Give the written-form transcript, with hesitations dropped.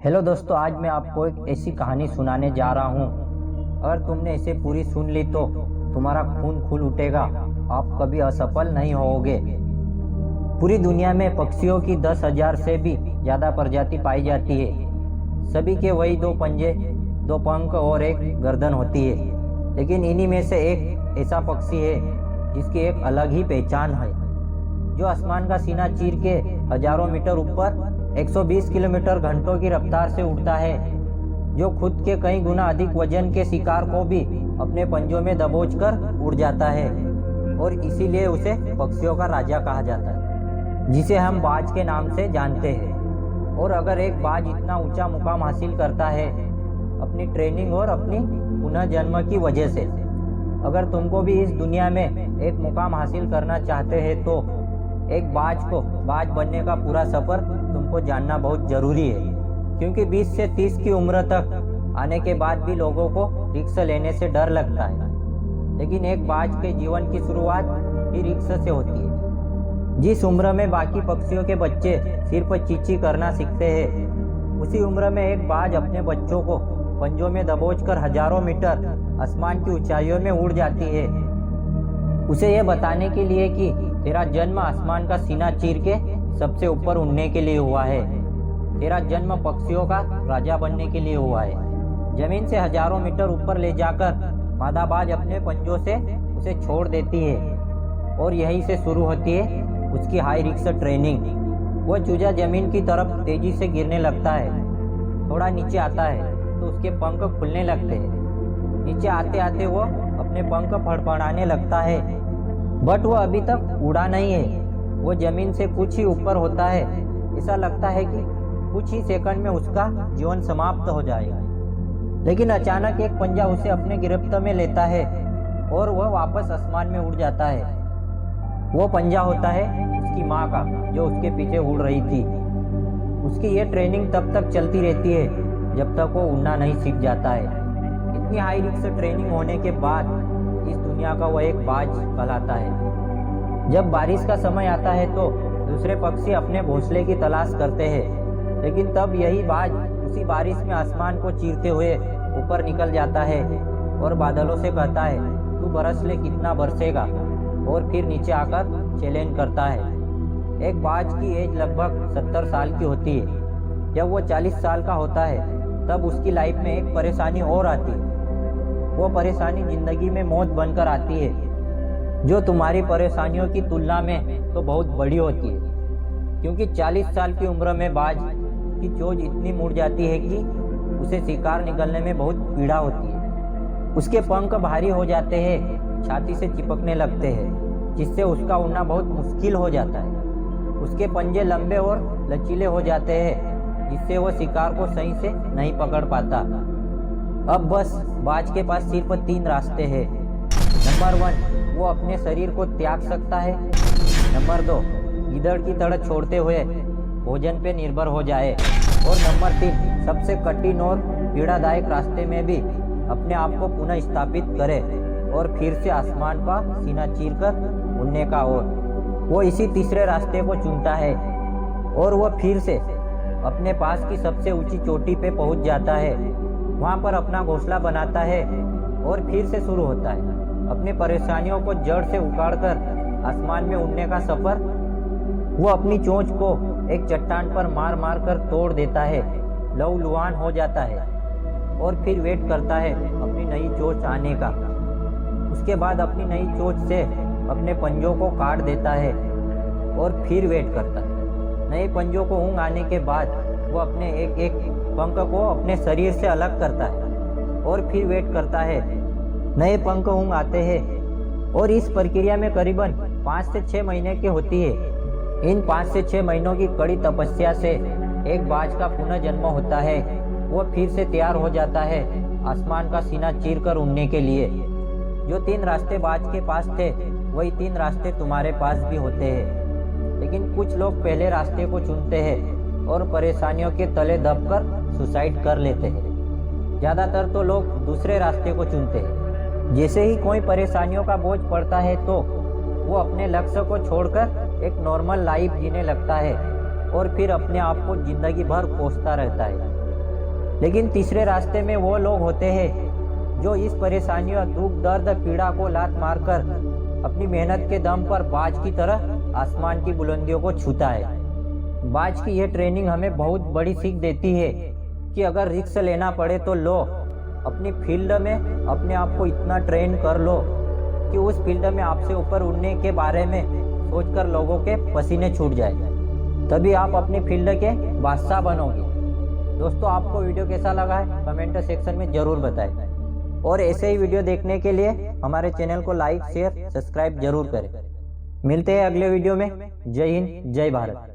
Hello दोस्तों, आज मैं आपको एक ऐसी कहानी सुनाने जा रहा हूँ। अगर तुमने इसे पूरी सुन ली तो तुम्हारा खून खौल उठेगा। आप कभी असफल नहीं होगे। पूरी दुनिया में पक्षियों की 10,000 से भी ज़्यादा प्रजाति पाई जाती है। सभी के वही दो पंजे, दो पंख और एक गर्दन होती है। लेकिन इन्हीं में से एक ऐसा पक्षी है जिसकी एक अलग ही पहचान है, जो आसमान का सीना चीर के हजारों मीटर ऊपर 120 किलोमीटर घंटों की रफ्तार से उड़ता है, जो खुद के कई गुना अधिक वजन के शिकार को भी अपने पंजों में दबोचकर उड़ जाता है। और इसीलिए उसे पक्षियों का राजा कहा जाता है, जिसे हम बाज के नाम से जानते हैं। और अगर एक बाज इतना ऊंचा मुकाम हासिल करता है अपनी ट्रेनिंग और अपनी पुनर्जन्म की वजह से, अगर तुमको भी इस दुनिया में एक मुकाम हासिल करना चाहते हैं तो एक बाज बनने का पूरा सफ़र तुमको जानना बहुत ज़रूरी है। क्योंकि 20 से 30 की उम्र तक आने के बाद भी लोगों को रिस्क लेने से डर लगता है, लेकिन एक बाज के जीवन की शुरुआत ही रिस्क से होती है। जिस उम्र में बाकी पक्षियों के बच्चे सिर्फ चींची करना सीखते हैं, उसी उम्र में एक बाज अपने बच्चों को पंजों में दबोचकर हजारों मीटर आसमान की ऊंचाइयों में उड़ जाती है, उसे यह बताने के लिए कि तेरा जन्म आसमान का सीना चीर के सबसे ऊपर उड़ने के लिए हुआ है। तेरा जन्म पक्षियों का राजा बनने के लिए हुआ है। जमीन से हजारों मीटर ऊपर ले जाकर मादा बाज अपने पंजों से उसे छोड़ देती है, और यहीं से शुरू होती है उसकी हाई रिस्क ट्रेनिंग। वो चूजा जमीन की तरफ तेजी से गिरने लगता है। थोड़ा नीचे आता है तो उसके पंख खुलने लगते हैं। नीचे आते आते वो अपने पंख फड़फड़ाने लगता है, बट वो अभी तक उड़ा नहीं है। वो जमीन से कुछ ही ऊपर होता है। ऐसा लगता है कि कुछ ही सेकंड में उसका जीवन समाप्त हो जाएगा। लेकिन अचानक एक पंजा उसे अपने गिरफ्त में लेता है और वह वापस आसमान में उड़ जाता है। वो पंजा होता है उसकी माँ का, जो उसके पीछे उड़ रही थी। उसकी ये ट्रेनिंग तब तक चलती रहती है जब तक वो उड़ना नहीं सीख जाता है। इतनी हाई रिस्क ट्रेनिंग होने के बाद इस दुनिया का वह एक बाज कहलाता है। जब बारिश का समय आता है तो दूसरे पक्षी अपने घोंसले की तलाश करते हैं, लेकिन तब यही बाज उसी बारिश में आसमान को चीरते हुए ऊपर निकल जाता है और बादलों से कहता है, तू बरस ले, कितना बरसेगा, और फिर नीचे आकर चैलेंज करता है। एक बाज की एज लगभग 70 साल की होती है। जब वो 40 साल का होता है तब उसकी लाइफ में एक परेशानी और आती है। वो परेशानी जिंदगी में मौत बनकर आती है, जो तुम्हारी परेशानियों की तुलना में तो बहुत बड़ी होती है। क्योंकि 40 साल की उम्र में बाज की चोंच इतनी मुड़ जाती है कि उसे शिकार निकलने में बहुत पीड़ा होती है। उसके पंख भारी हो जाते हैं, छाती से चिपकने लगते हैं, जिससे उसका उड़ना बहुत मुश्किल हो जाता है। उसके पंजे लंबे और लचीले हो जाते हैं, जिससे वो शिकार को सही से नहीं पकड़ पाता। अब बस बाज के पास सिर्फ 3 रास्ते हैं। नंबर 1, वो अपने शरीर को त्याग सकता है। नंबर 2, गीदड़ की तरह छोड़ते हुए भोजन पे निर्भर हो जाए। और नंबर 3, सबसे कठिन और पीड़ादायक रास्ते में भी अपने आप को पुनः स्थापित करे और फिर से आसमान का सीना चीरकर उड़ने का। और वो इसी तीसरे रास्ते को चुनता है और वह फिर से अपने पास की सबसे ऊंची चोटी पे पहुंच जाता है। वहाँ पर अपना घोंसला बनाता है और फिर से शुरू होता है अपनी परेशानियों को जड़ से उखाड़कर आसमान में उड़ने का सफ़र। वो अपनी चोंच को एक चट्टान पर मार मार कर तोड़ देता है, लहूलुहान हो जाता है और फिर वेट करता है अपनी नई चोंच आने का। उसके बाद अपनी नई चोंच से अपने पंजों को काट देता है और फिर वेट करता है। नए पंजों को ऊँग आने के बाद वो अपने एक एक पंख को अपने शरीर से अलग करता है और फिर वेट करता है। नए पंख ऊँग आते हैं और इस प्रक्रिया में करीबन 5 से 6 महीने की होती है। इन 5 से 6 महीनों की कड़ी तपस्या से एक बाज का पुनर्जन्म होता है। वो फिर से तैयार हो जाता है आसमान का सीना चीरकर उड़ने के लिए। जो 3 रास्ते बाज के पास थे, वही 3 रास्ते तुम्हारे पास भी होते हैं। लेकिन कुछ लोग पहले रास्ते को चुनते हैं और परेशानियों के तले दबकर सुसाइड कर लेते हैं। ज़्यादातर तो लोग दूसरे रास्ते को चुनते हैं। जैसे ही कोई परेशानियों का बोझ पड़ता है तो वो अपने लक्ष्य को छोड़कर एक नॉर्मल लाइफ जीने लगता है और फिर अपने आप को जिंदगी भर कोसता रहता है। लेकिन तीसरे रास्ते में वो लोग होते हैं जो इस परेशानियों, दुख, दर्द, पीड़ा को लात मारकर अपनी मेहनत के दम पर बाज की तरह आसमान की बुलंदियों को छूता है। बाज की यह ट्रेनिंग हमें बहुत बड़ी सीख देती है कि अगर रिस्क लेना पड़े तो लो। अपनी फील्ड में अपने आप को इतना ट्रेन कर लो कि उस फील्ड में आपसे ऊपर उड़ने के बारे में सोचकर लोगों के पसीने छूट जाए, तभी आप अपनी फील्ड के बादशाह बनोगे। दोस्तों, आपको वीडियो कैसा लगा है कमेंट सेक्शन में ज़रूर बताएं और ऐसे ही वीडियो देखने के लिए हमारे चैनल को लाइक, शेयर, सब्सक्राइब जरूर करें। मिलते हैं अगले वीडियो में। जय हिंद, जय भारत।